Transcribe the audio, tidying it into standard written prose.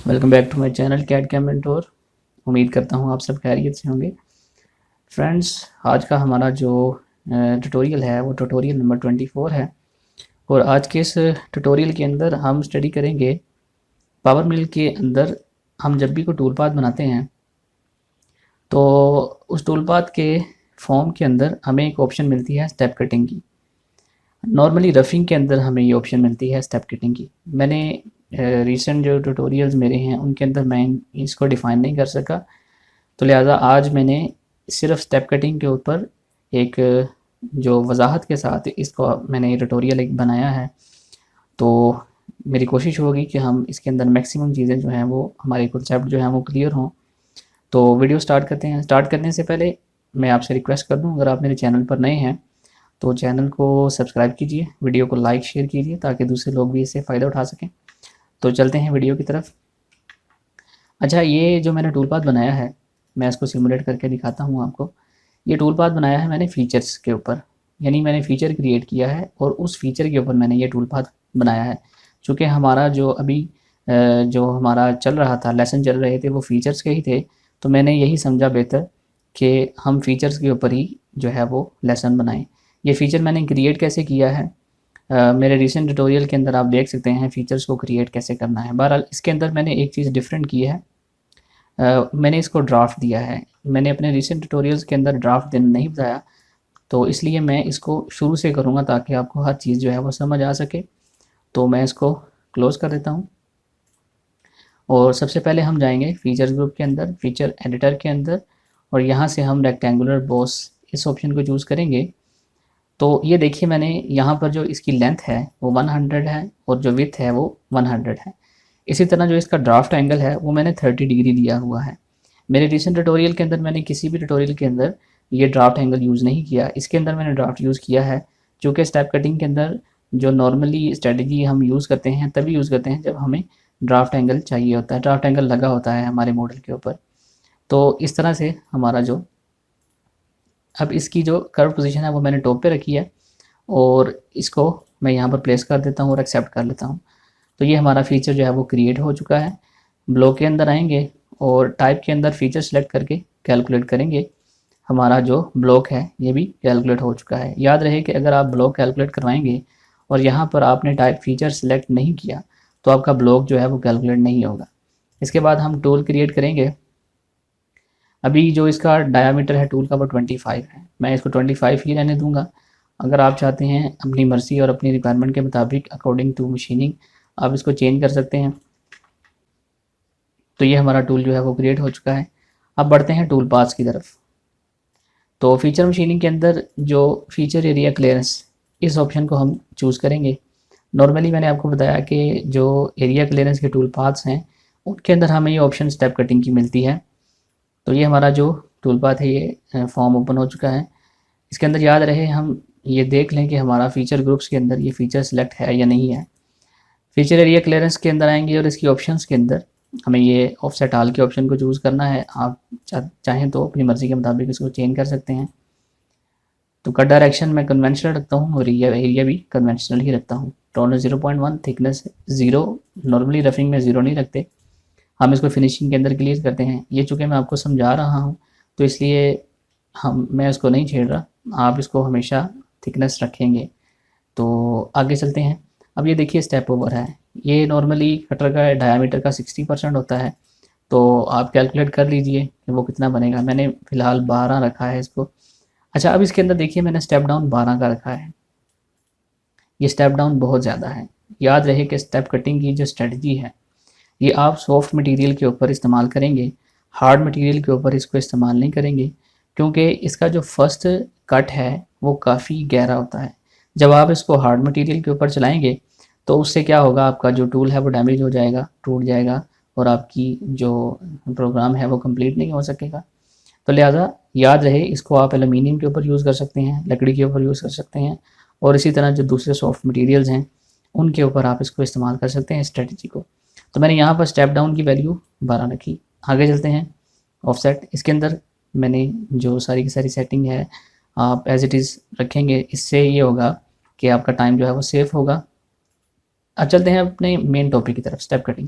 Welcome back to my channel cat cam mentor. उम्मीद करता हूँ आप सब खैरियत से होंगे। फ्रेंड्स, आज का हमारा जो ट्यूटोरियल है वो ट्यूटोरियल नंबर 24 है। और आज के इस ट्यूटोरियल के अंदर हम स्टडी करेंगे पावर मिल के अंदर हम जब भी कोई टूल पाथ बनाते हैं तो उस टूल पाथ के फॉर्म के अंदर हमें एक ऑप्शन मिलती है स्टेप कटिंग की। नॉर्मली रफिंग के अंदर हमें ये ऑप्शन मिलती है स्टेप कटिंग की। मैंने रीसेंट जो ट्यूटोरियल्स मेरे हैं उनके अंदर मैं इसको डिफ़ाइन नहीं कर सका, तो लिहाजा आज मैंने सिर्फ स्टेप कटिंग के ऊपर एक जो वजाहत के साथ इसको मैंने ये ट्यूटोरियल एक बनाया है। तो मेरी कोशिश होगी कि हम इसके अंदर मैक्सिमम चीज़ें जो हैं वो हमारे कॉन्सेप्ट जो हैं वो क्लियर हों। तो वीडियो स्टार्ट करते हैं। स्टार्ट करने से पहले मैं आपसे रिक्वेस्ट कर दूं, अगर आप मेरे चैनल पर नए हैं तो चैनल को सब्सक्राइब कीजिए, वीडियो को लाइक शेयर कीजिए ताकि दूसरे लोग भी इससे फ़ायदा उठा सकें। तो चलते हैं वीडियो की तरफ। अच्छा, ये जो मैंने टूल पाथ बनाया है मैं इसको सिमुलेट करके दिखाता हूँ आपको। ये टूल पाथ बनाया है मैंने फ़ीचर्स के ऊपर, यानी मैंने फ़ीचर क्रिएट किया है और उस फ़ीचर के ऊपर मैंने ये टूल पाथ बनाया है। चूँकि हमारा जो अभी जो हमारा चल रहा था, लेसन चल रहे थे वो फ़ीचर्स के ही थे, तो मैंने यही समझा बेहतर कि हम फ़ीचर्स के ऊपर ही जो है वो लेसन बनाएं। ये फ़ीचर मैंने क्रिएट कैसे किया है मेरे रीसेंट ट्यूटोरियल के अंदर आप देख सकते हैं फ़ीचर्स को क्रिएट कैसे करना है। बहरहाल इसके अंदर मैंने एक चीज़ डिफरेंट की है, मैंने इसको ड्राफ्ट दिया है। मैंने अपने रीसेंट ट्यूटोरियल्स के अंदर ड्राफ्ट देना नहीं बताया, तो इसलिए मैं इसको शुरू से करूँगा ताकि आपको हर चीज़ जो है वो समझ आ सके। तो मैं इसको क्लोज़ कर देता हूँ और सबसे पहले हम जाएंगे फ़ीचर्स ग्रुप के अंदर, फ़ीचर एडिटर के अंदर, और यहाँ से हम रेक्टेंगुलर बॉस इस ऑप्शन को चूज़ करेंगे। तो ये देखिए मैंने यहाँ पर जो इसकी लेंथ है वो 100 है और जो विड्थ है वो 100 है। इसी तरह जो इसका ड्राफ्ट एंगल है वो मैंने 30 डिग्री दिया हुआ है। मेरे रिसेंट ट्यूटोरियल के अंदर मैंने किसी भी ट्यूटोरियल के अंदर ये ड्राफ्ट एंगल यूज़ नहीं किया, इसके अंदर मैंने ड्राफ्ट यूज़ किया है। चूँकि स्टेप कटिंग के अंदर जो नॉर्मली स्ट्रेटजी हम यूज़ करते हैं तभी यूज़ करते हैं जब हमें ड्राफ्ट एंगल चाहिए होता है, ड्राफ्ट एंगल लगा होता है हमारे मॉडल के ऊपर। तो इस तरह से हमारा जो अब इसकी जो कर्व पोजीशन है वो मैंने टॉप पे रखी है और इसको मैं यहाँ पर प्लेस कर देता हूँ और एक्सेप्ट कर लेता हूँ। तो ये हमारा फ़ीचर जो है वो क्रिएट हो चुका है। ब्लॉक के अंदर आएंगे और टाइप के अंदर फ़ीचर सेलेक्ट करके कैलकुलेट करेंगे। हमारा जो ब्लॉक है ये भी कैलकुलेट हो चुका है। याद रहे कि अगर आप ब्लॉक कैलकुलेट करवाएंगे और यहाँ पर आपने टाइप फ़ीचर सेलेक्ट नहीं किया तो आपका ब्लॉक जो है वो कैलकुलेट नहीं होगा। इसके बाद हम टूल क्रिएट करेंगे। अभी जो इसका डायामीटर है टूल का वो 25 है, मैं इसको 25 ही रहने दूंगा। अगर आप चाहते हैं अपनी मर्ज़ी और अपनी रिक्वायरमेंट के मुताबिक अकॉर्डिंग टू मशीनिंग आप इसको चेंज कर सकते हैं। तो ये हमारा टूल जो है वो क्रिएट हो चुका है। अब बढ़ते हैं टूल पाथ्स की तरफ। तो फीचर मशीनिंग के अंदर जो फीचर एरिया क्लियरेंस इस ऑप्शन को हम चूज़ करेंगे। नॉर्मली मैंने आपको बताया कि जो एरिया क्लियरेंस के टूल पाथ्स हैं उनके अंदर हमें ये ऑप्शन स्टेप कटिंग की मिलती है। तो ये हमारा जो टूल पाथ है ये फॉर्म ओपन हो चुका है। इसके अंदर याद रहे हम ये देख लें कि हमारा फ़ीचर ग्रुप्स के अंदर ये फ़ीचर सेलेक्ट है या नहीं है। फ़ीचर एरिया क्लियरेंस के अंदर आएंगे और इसकी ऑप्शंस के अंदर हमें ये ऑफसेट ऑल के ऑप्शन को चूज़ करना है। आप चाहें तो अपनी मर्ज़ी के मुताबिक इसको चेंज कर सकते हैं। तो कट डायरेक्शन मैं कन्वेंशनल रखता हूँ और एरिया भी कन्वेंशनल ही रखता हूँ। Tolerance 0.1, thickness 0। नॉर्मली रफिंग में 0 नहीं रखते, हम इसको फिनिशिंग के अंदर क्लियर करते हैं। ये चूँकि मैं आपको समझा रहा हूँ तो इसलिए मैं इसको नहीं छेड़ रहा, आप इसको हमेशा थिकनेस रखेंगे। तो आगे चलते हैं। अब ये देखिए स्टेप ओवर है, ये नॉर्मली कटर का डायामीटर का 60% होता है, तो आप कैलकुलेट कर लीजिए कि वो कितना बनेगा। मैंने फ़िलहाल 12 रखा है इसको। अच्छा, अब इसके अंदर देखिए मैंने स्टेप डाउन 12 का रखा है। ये स्टेप डाउन बहुत ज़्यादा है। याद रहे कि स्टेप कटिंग की जो स्ट्रेटजी है ये आप सॉफ्ट मटेरियल के ऊपर इस्तेमाल करेंगे, हार्ड मटेरियल के ऊपर इसको इस्तेमाल नहीं करेंगे, क्योंकि इसका जो फर्स्ट कट है वो काफ़ी गहरा होता है। जब आप इसको हार्ड मटेरियल के ऊपर चलाएंगे तो उससे क्या होगा, आपका जो टूल है वो डैमेज हो जाएगा, टूट जाएगा और आपकी जो प्रोग्राम है वो कंप्लीट नहीं हो सकेगा। तो लिहाजा याद रहे इसको आप एलुमिनियम के ऊपर यूज़ कर सकते हैं, लकड़ी के ऊपर यूज़ कर सकते हैं, और इसी तरह जो दूसरे सॉफ्ट मटेरियल्स हैं उनके ऊपर आप इसको इस्तेमाल कर सकते हैं स्ट्रेटजी को। तो मैंने यहाँ पर स्टेप डाउन की वैल्यू 12 रखी। आगे चलते हैं ऑफसेट। इसके अंदर मैंने जो सारी की सारी सेटिंग है आप एज इट इज़ रखेंगे, इससे ये होगा कि आपका टाइम जो है वो सेफ होगा। अब चलते हैं अपने मेन टॉपिक की तरफ, स्टेप कटिंग।